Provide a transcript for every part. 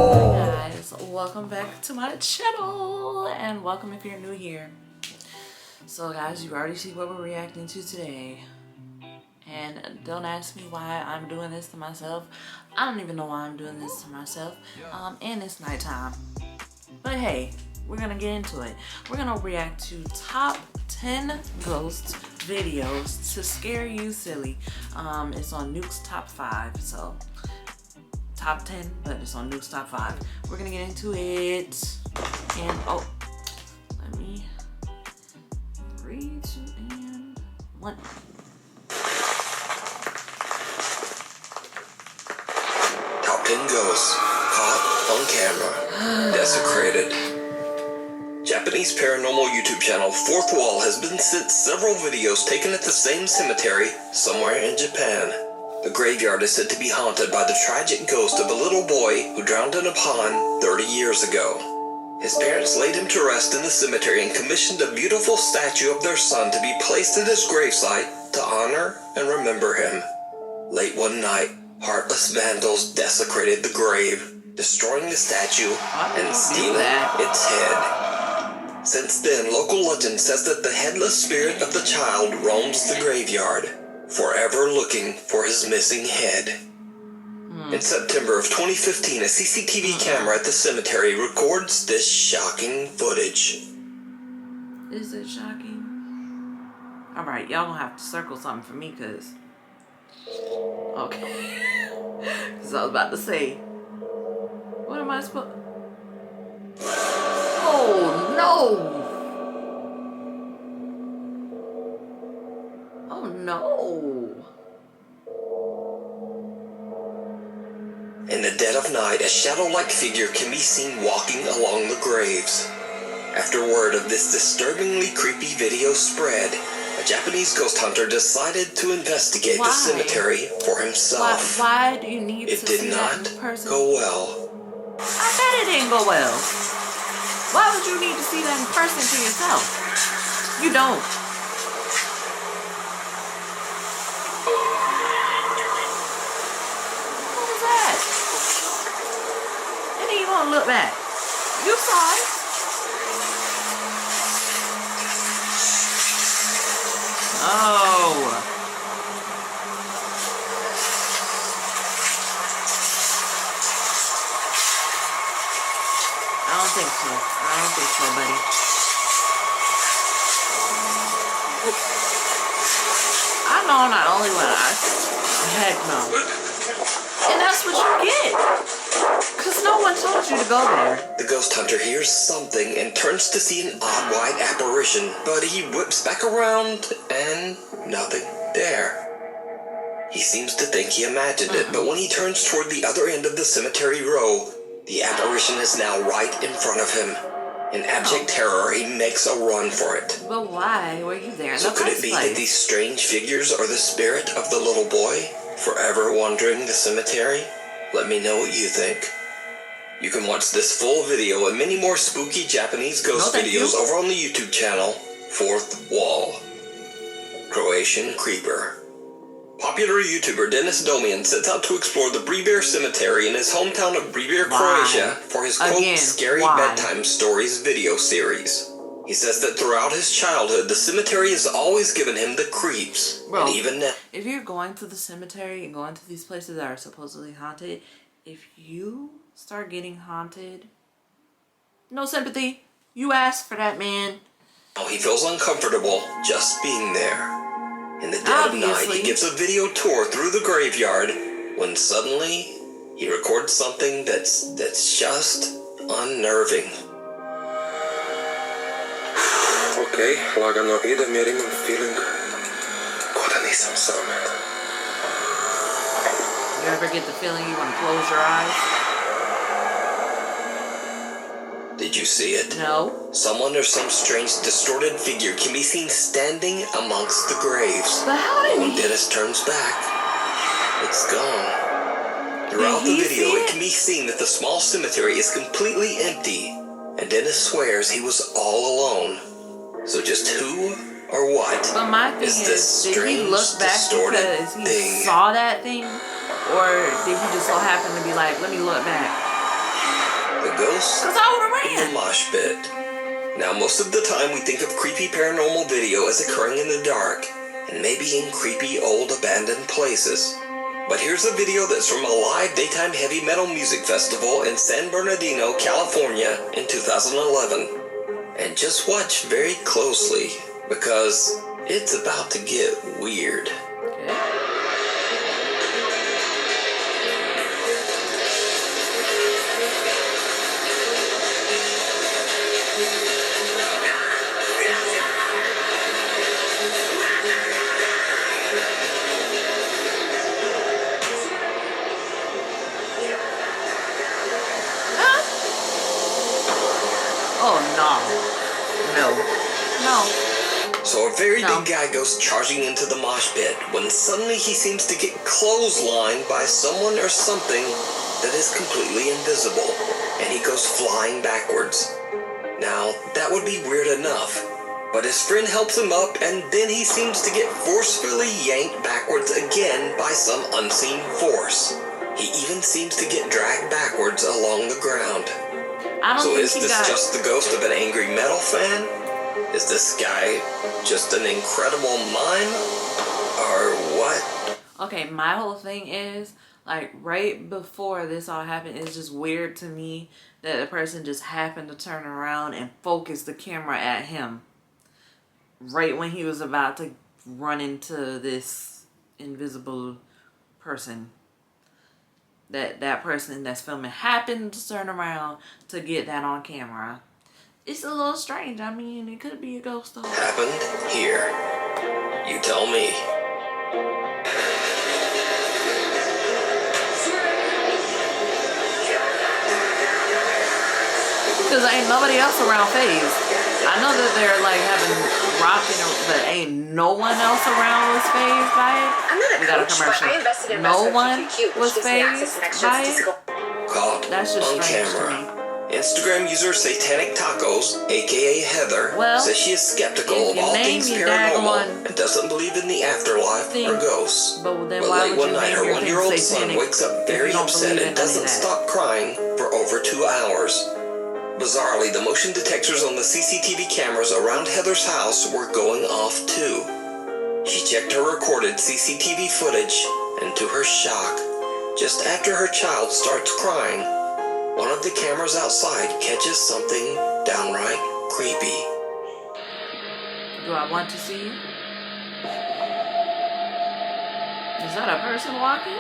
Hi guys, welcome back to my channel and welcome if you're new here. So guys, you already see what we're reacting to today. And don't ask me why I'm doing this to myself. I don't even know why I'm doing this to myself. And it's nighttime. But hey, we're gonna get into it. We're gonna react to top 10 ghost videos to scare you silly. It's on Nuke's top 5, so top 10, but it's on Nuke's top 5. We're gonna get into it. And oh, let me 3, 2, and 1. Top 10 ghosts caught on camera, desecrated. Japanese paranormal YouTube channel Fourth Wall has been sent several videos taken at the same cemetery somewhere in Japan. The graveyard is said to be haunted by the tragic ghost of a little boy who drowned in a pond 30 years ago. His parents laid him to rest in the cemetery and commissioned a beautiful statue of their son to be placed at his gravesite to honor and remember him. Late one night, heartless vandals desecrated the grave, destroying the statue and stealing its head. Since then, local legend says that the headless spirit of the child roams the graveyard, forever looking for his missing head. In September of 2015, a CCTV camera at the cemetery records this shocking footage. Is it shocking? Alright, y'all gonna have to circle something for me, cause okay. Cause I was about to say, what am I supposed? Oh no! Oh no! In the dead of night, a shadow-like figure can be seen walking along the graves. After word of this disturbingly creepy video spread, a Japanese ghost hunter decided to investigate the cemetery for himself. Why do you need to see that in person? It did not go well. I bet it didn't go well. Why would you need to see that in person to yourself? You don't. What was that? And then you gonna look back. You saw it. Oh. I don't think so. I don't think so, buddy. I know I'm not the only one. Heck no. And that's what you get. Because no one told you to go there. The ghost hunter hears something and turns to see an odd white apparition, but he whips back around and nothing there. He seems to think he imagined it, but when he turns toward the other end of the cemetery row, the apparition is now right in front of him. In abject terror, he makes a run for it. But why were you there in the So could it be that these strange figures are the spirit of the little boy, forever wandering the cemetery? Let me know what you think. You can watch this full video and many more spooky Japanese ghost videos over on the YouTube channel, Fourth Wall. Croatian Creeper. Popular YouTuber Dennis Domian sets out to explore the Brebear Cemetery in his hometown of Brebear, Croatia for his quote, scary bedtime stories video series. He says that throughout his childhood, the cemetery has always given him the creeps. Bro, and even now, if you're going to the cemetery and going to these places that are supposedly haunted, if you start getting haunted, no sympathy. You asked for that, man. He feels uncomfortable just being there. In the dead of night, he gives a video tour through the graveyard when suddenly he records something that's just unnerving. Okej, lagano idem jer imam feeling ko da nisam sam. You ever get the feeling you want to close your eyes? Did you see it? No. Someone or some strange distorted figure can be seen standing amongst the graves. But how did when Dennis turns back, it's gone. Throughout the video, it can be seen that the small cemetery is completely empty, and Dennis swears he was all alone. So just who or what but my thing is this did strange, he look back distorted because he thing? saw that thing? Or did he just so happen to be like, let me look back? ghost Cause I would have in the ran. mosh pit. Now, most of the time we think of creepy paranormal video as occurring in the dark, and maybe in creepy old abandoned places. But here's a video that's from a live daytime heavy metal music festival in San Bernardino, California in 2011. And just watch very closely, because it's about to get weird. Okay. Oh no. So a very big guy goes charging into the mosh pit when suddenly he seems to get clotheslined by someone or something that is completely invisible, and he goes flying backwards. Now, that would be weird enough, but his friend helps him up, and then he seems to get forcefully yanked backwards again by some unseen force. He even seems to get dragged backwards along the ground. I don't So think is this just the ghost of an angry metal fan? Is this guy just an incredible mime? Or what? Okay, my whole thing is, like, right before this all happened, it's just weird to me that the person just happened to turn around and focus the camera at him. Right when he was about to run into this invisible person. That person that's filming happened to turn around to get that on camera. It's a little strange. I mean, it could be a ghost though. Happened here. You tell me. Because ain't nobody else around phased. I know that they're like having rocking, but ain't no one else around was phased by it. I'm not a We got a coach, commercial. but I invested in No Maxwell one QQQ, which was gives me access phased to extra by it. statistical. Caught That's just on strange to camera. me. Instagram user Satanic Tacos, aka Heather, Well, says she is skeptical if of you all name things your paranormal daggone and doesn't believe in the afterlife thing, or ghosts. But then But why late would one you night, name her your thing one-year-old son satanic wakes up if very you don't upset believe in and any of doesn't that? stop crying for over 2 hours. Bizarrely, the motion detectors on the CCTV cameras around Heather's house were going off too. She checked her recorded CCTV footage, and to her shock, just after her child starts crying, one of the cameras outside catches something downright creepy. Do I want to see you? Is that a person walking?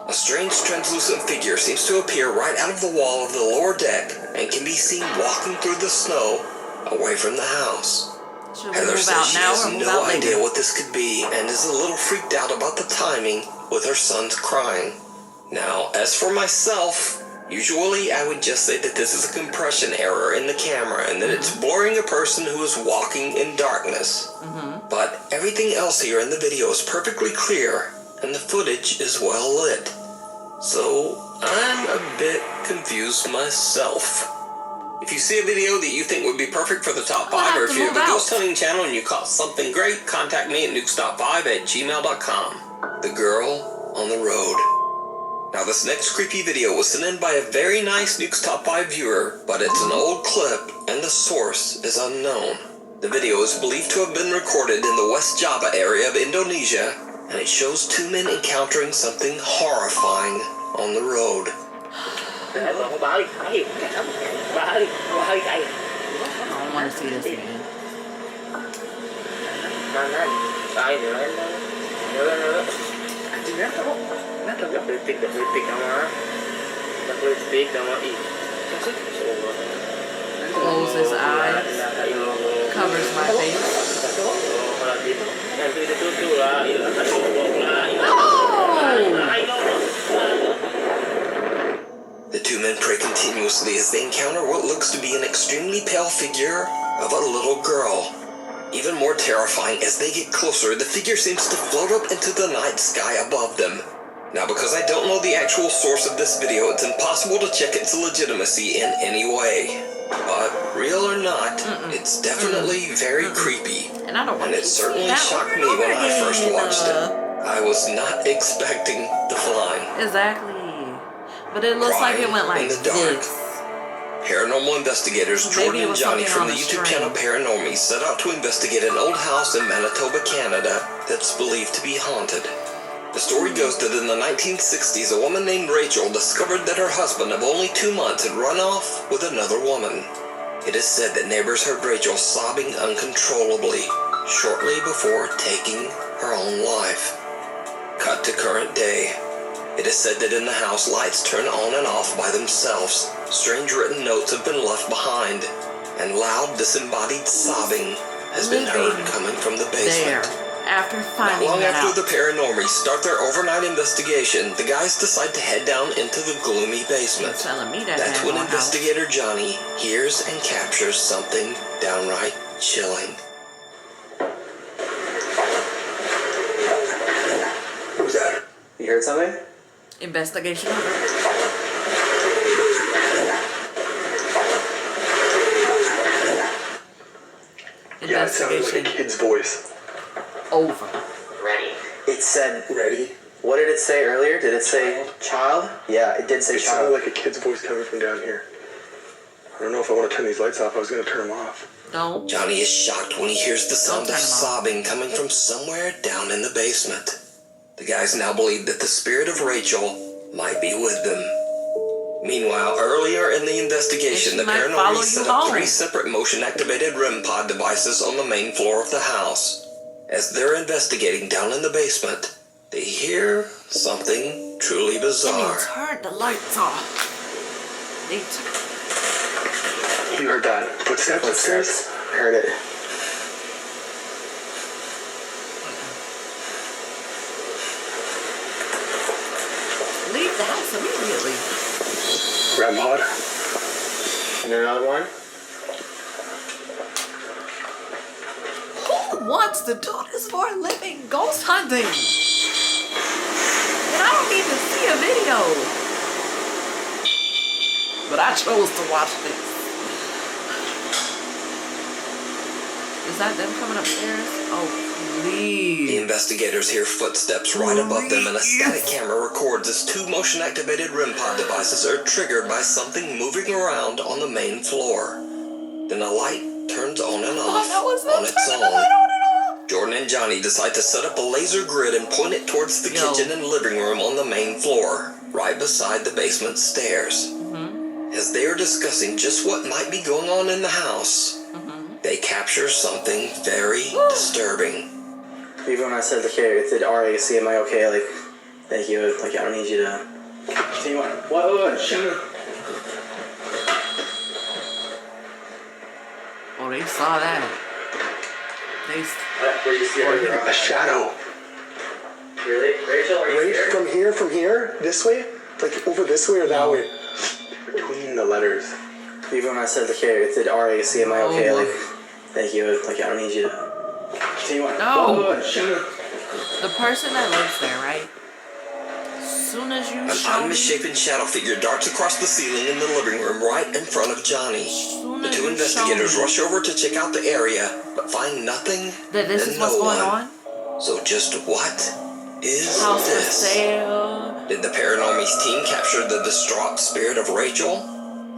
A strange translucent figure seems to appear right out of the wall of the lower deck and can be seen walking through the snow away from the house. Should we Heather move says out she now has or move no out later? idea what this could be and is a little freaked out about the timing with her son's crying. Now, as for myself, usually I would just say that this is a compression error in the camera and that it's blurring a person who is walking in darkness. But everything else here in the video is perfectly clear and the footage is well lit. So I'm a bit confused myself. If you see a video that you think would be perfect for the top 5, or if you have a ghost hunting channel and you caught something great, contact me at nukestop5@gmail.com. The Girl on the Road. Now this next creepy video was sent in by a very nice Nukes Top 5 viewer, but it's an old clip and the source is unknown. The video is believed to have been recorded in the West Java area of Indonesia, and it shows 2 men encountering something horrifying on the road. I don't want to see this again. Close his eyes, covers my face. The 2 men pray continuously as they encounter what looks to be an extremely pale figure of a little girl. Even more terrifying, as they get closer, the figure seems to float up into the night sky above them. Now, because I don't know the actual source of this video, it's impossible to check its legitimacy in any way. But, real or not, it's definitely very creepy. And I don't want And to it see certainly that shocked over me and when over I first again. watched it. I was not expecting the flying. Exactly. But it looks like it went like in the dark. this. Paranormal investigators Jordan and Johnny from the YouTube channel Paranormies set out to investigate an old house in Manitoba, Canada that's believed to be haunted. The story goes that in the 1960s, a woman named Rachel discovered that her husband of only 2 months had run off with another woman. It is said that neighbors heard Rachel sobbing uncontrollably shortly before taking her own life. Cut to current day. It is said that in the house, lights turn on and off by themselves. Strange written notes have been left behind, and loud disembodied sobbing has been heard coming from the basement. After finding Not long that after out. the Paranormies start their overnight investigation, the guys decide to head down into the gloomy basement. That's when investigator Johnny hears and captures something downright chilling. Who's that? You heard something? Investigation over. Yeah, it sounded like a kid's voice. Over. Ready. It said... Ready? What did it say earlier? Did it say child? Yeah, it did say It child. sounded like a kid's voice coming from down here. I don't know if I want to turn these lights off. I was going to turn them off. Don't. Johnny is shocked when he hears the sound of sobbing coming from somewhere down in the basement. The guys now believe that the spirit of Rachel might be with them. Meanwhile, earlier in the investigation, the Paranormies set up 3 separate motion-activated REM pod devices on the main floor of the house. As they're investigating down in the basement, they hear something truly bizarre. They turned the lights off. You heard that? Footsteps upstairs? I heard it. Leave the house immediately. REM pod? And another one? Who wants to do this for a living? Ghost hunting. And I don't even see a video. But I chose to watch this. Is that them coming upstairs? Oh, please. The investigators hear footsteps right above them, and a static camera records as 2 motion-activated REM pod devices are triggered by something moving around on the main floor. Then a light turns on and off on its own. Jordan and Johnny decide to set up a laser grid and point it towards the kitchen and living room on the main floor, right beside the basement stairs. As they are discussing just what might be going on in the house, they capture something very disturbing. Even when I said, like, hey, it said RAC, am I okay? Like, thank you. Like, I don't need you to... Continue on. What? Shut up. Oh, they saw that. Where you see her? A shadow. Really? Rachel, are you here? From here? This way? Like, over this way or that way? Between the letters. Even when I said, like, hey, it said RAC, am I okay? Like, thank you. Like, I don't need you to... Continue on. No. Shut up. The person that lives there, right? As soon as you show An misshapen shadow figure darts across the ceiling in the living room right in front of Johnny. The 2 investigators rush over to check out the area, but find nothing that this is what's going on. So just what is House for this? sale. Did the Paranormies team capture the distraught spirit of Rachel?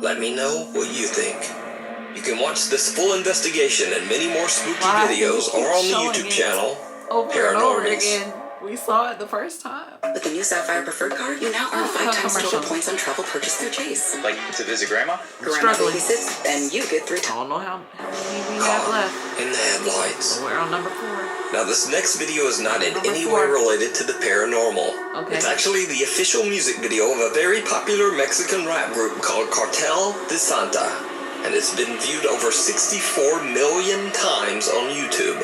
Let me know what you think. You can watch this full investigation and many more spooky videos or on the YouTube channel Over and over again. We saw it the first time. With the new Sapphire Preferred card, you now earn 5 times total points on travel purchase through Chase. Like to visit Grandma? Grandma babysits, and you get 3 times. I don't know how many we have left. In the headlights. So we're on number 4. Now this next video is not in any way related to the paranormal. Okay. It's actually the official music video of a very popular Mexican rap group called Cartel de Santa. And it's been viewed over 64 million times on YouTube.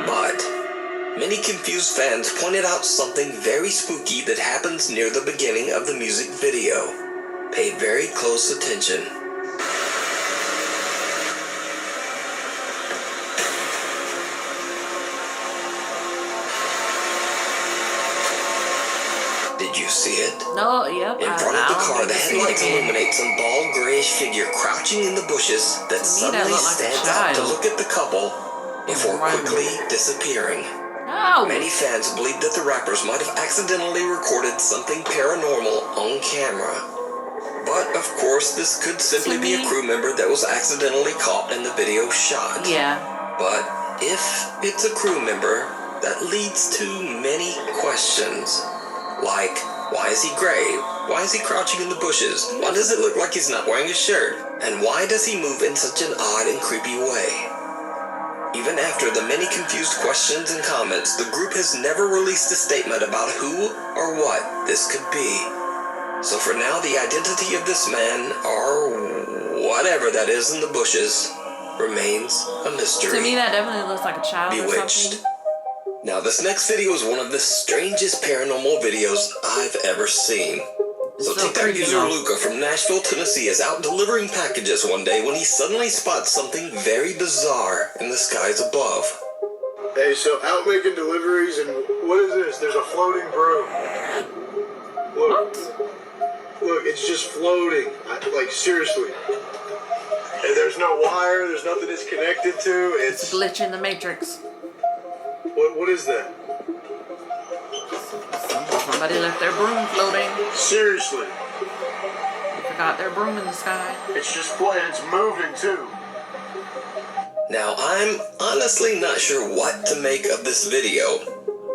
But many confused fans pointed out something very spooky that happens near the beginning of the music video. Pay very close attention. Did you see it? No, yep. In front of the car, the headlights illuminate some bald, grayish figure crouching in the bushes that suddenly stands out to look at the couple before quickly disappearing. No. Many fans believe that the rappers might have accidentally recorded something paranormal on camera. But, of course, this could simply be a crew member that was accidentally caught in the video shot. Yeah. But if it's a crew member, that leads to many questions. Like, why is he gray? Why is he crouching in the bushes? Why does it look like he's not wearing a shirt? And why does he move in such an odd and creepy way? Even after the many confused questions and comments, the group has never released a statement about who or what this could be. So for now, the identity of this man, or whatever that is in the bushes, remains a mystery. To me, that definitely looks like a child Bewitched. or something. Now, this next video is one of the strangest paranormal videos I've ever seen. So TikTok user Luca from Nashville, Tennessee is out delivering packages one day when he suddenly spots something very bizarre in the skies above. Hey, so out making deliveries, and what is this? There's a floating broom. Look, it's just floating. Like, seriously. And there's no wire, there's nothing it's connected to. It's a glitch in the Matrix. What is that? Somebody left their broom floating. Seriously. They forgot their broom in the sky. It's just floating, it's moving too. Now, I'm honestly not sure what to make of this video.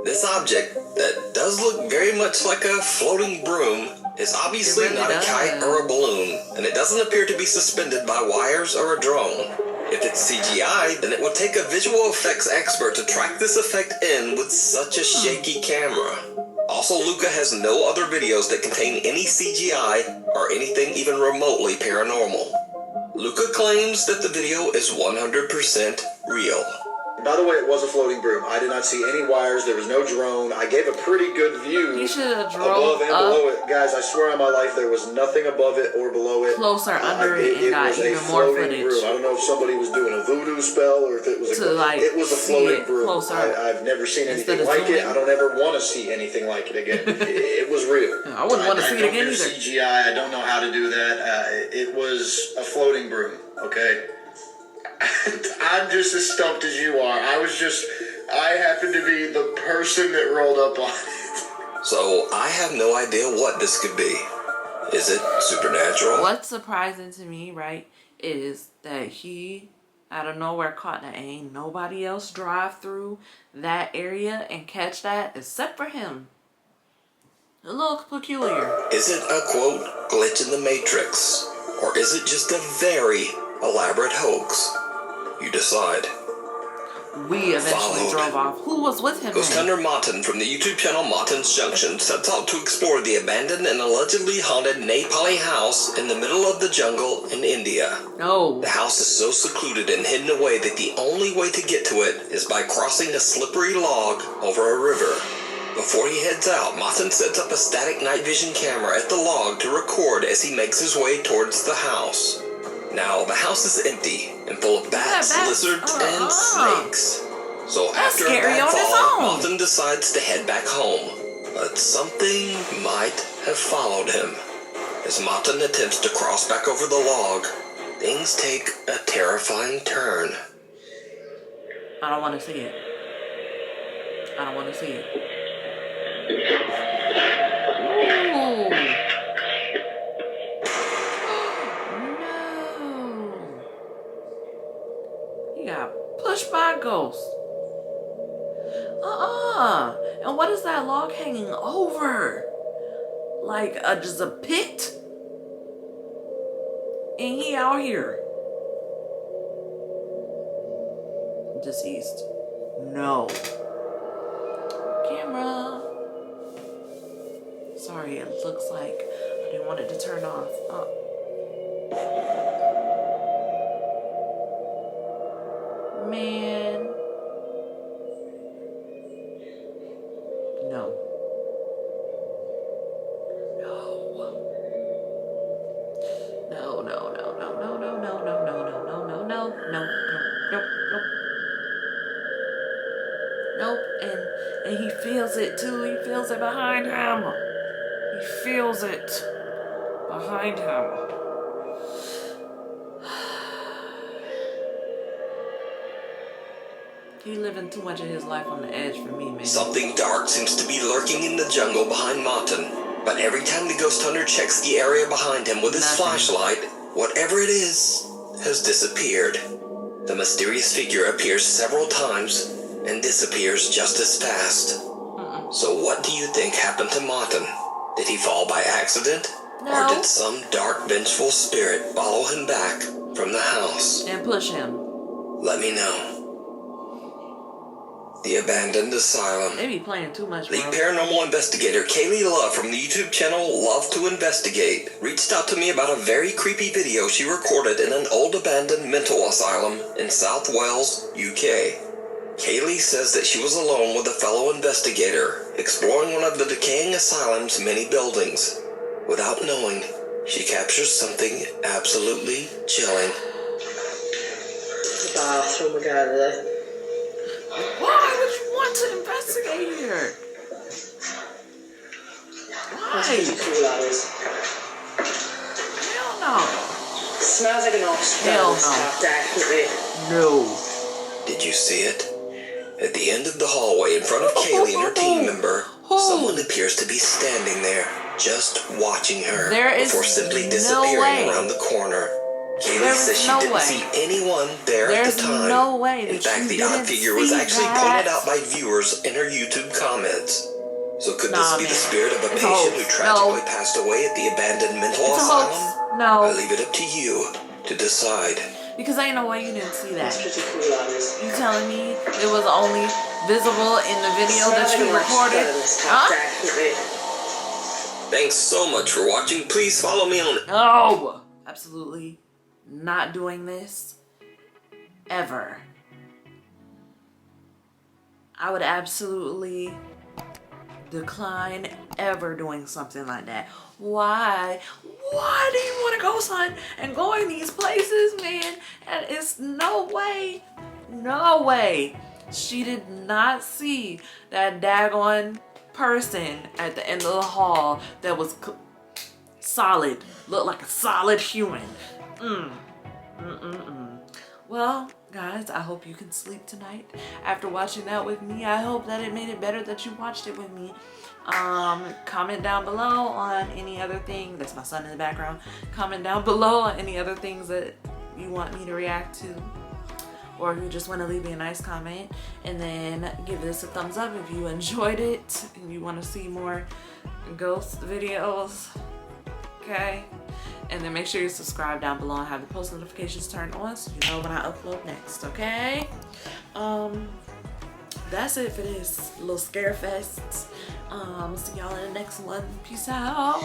This object, that does look very much like a floating broom, is obviously not a kite or a balloon, and it doesn't appear to be suspended by wires or a drone. If it's CGI, then it would take a visual effects expert to track this effect in with such a shaky camera. Also, Luca has no other videos that contain any CGI or anything even remotely paranormal. Luca claims that the video is 100% real. By the way, it was a floating broom. I did not see any wires. There was no drone. I gave a pretty good view. You should have above drove and below it. Guys, I swear on my life, there was nothing above it or below it. Closer under it and got even more footage. Broom. I don't know if somebody was doing a voodoo spell or if it was it was a floating broom. I've never seen anything like it. I don't ever want to see anything like it again. It was real. I wouldn't want to see it again either. CGI. I don't know how to do that. It was a floating broom. Okay. I'm just as stumped as you are. I happened to be the person that rolled up on it. So, I have no idea what this could be. Is it supernatural? What's surprising to me, right, is that he, out of nowhere, caught that ain't nobody else drive through that area and catch that except for him. A little peculiar. Is it a, quote, glitch in the Matrix? Or is it just a very elaborate hoax? You decide. We eventually drove off. Who was with him? Ghost hunter Martin from the YouTube channel Martin's Junction sets out to explore the abandoned and allegedly haunted Nepali house in the middle of the jungle in India. No. The house is so secluded and hidden away that the only way to get to it is by crossing a slippery log over a river. Before he heads out, Martin sets up a static night vision camera at the log to record as he makes his way towards the house. Now, the house is empty and full of bats, lizards, and snakes. So after a bad fall, Martin decides to head back home. But something might have followed him. As Martin attempts to cross back over the log, things take a terrifying turn. I don't want to see it. I don't want to see it. Ooh. He got pushed by a ghost. And what is that log hanging over? Like just a pit? And he out here. Deceased. No. Camera. Sorry, it looks like I didn't want it to turn off. Man. No. Nope. And he feels it too. He feels it behind him. He feels it behind him. He living too much of his life on the edge for me, man. Something dark seems to be lurking in the jungle behind Martin. But every time the ghost hunter checks the area behind him with his flashlight, whatever it is has disappeared. The mysterious figure appears several times and disappears just as fast. So what do you think happened to Martin? Did he fall by accident? No. Or did some dark, vengeful spirit follow him back from the house? And push him. Let me know. The Abandoned Asylum. They be playing too much, The bro. paranormal investigator Kaylee Love from the YouTube channel Love to Investigate reached out to me about a very creepy video she recorded in an old abandoned mental asylum in South Wales, UK. Kaylee says that she was alone with a fellow investigator, exploring one of the decaying asylum's many buildings. Without knowing, she captures something absolutely chilling. The bathroom again, there. Why would you want to investigate here? That's Why? pretty cool, that is. Hell no. Smells like an ostrich. Hell no. Definitely. No. Did you see it? At the end of the hallway in front of Kaylee and her team member, someone appears to be standing there, just watching her There is before simply no disappearing way. around the corner. Kaylee There says is she no didn't way. see anyone there at There's the time. no way In that fact, you the odd didn't figure was see actually that. pointed out by viewers in her YouTube comments. So could this Nah, be the man. spirit of a It's a patient who hoax. tragically No. passed away at the abandoned mental It's a asylum? hoax. I No. leave it up to you to decide. Because ain't no way you didn't see that. That's pretty cool, that is. You telling me it was only visible in the video Smells that like you an recorded? ostrich. Huh? Definitely. Thanks so much for watching. Please follow me on No. Absolutely not doing this. Ever. I would absolutely decline ever doing something like that. Why? Why do you want to go hunt and go in these places, man? And it's no way, no way. She did not see that daggone person at the end of the hall that was solid, looked like a solid human. Well, guys, I hope you can sleep tonight after watching that with me. I hope that it made it better that you watched it with me. Comment down below on any other thing. That's my son in the background. Comment down below on any other things that you want me to react to, or if you just want to leave me a nice comment, and then give this a thumbs up if you enjoyed it and you want to see more ghost videos. Okay, and then make sure you subscribe down below and have the post notifications turned on so you know when I upload next. Okay, that's it for this little scare fest. See y'all in the next one. Peace out.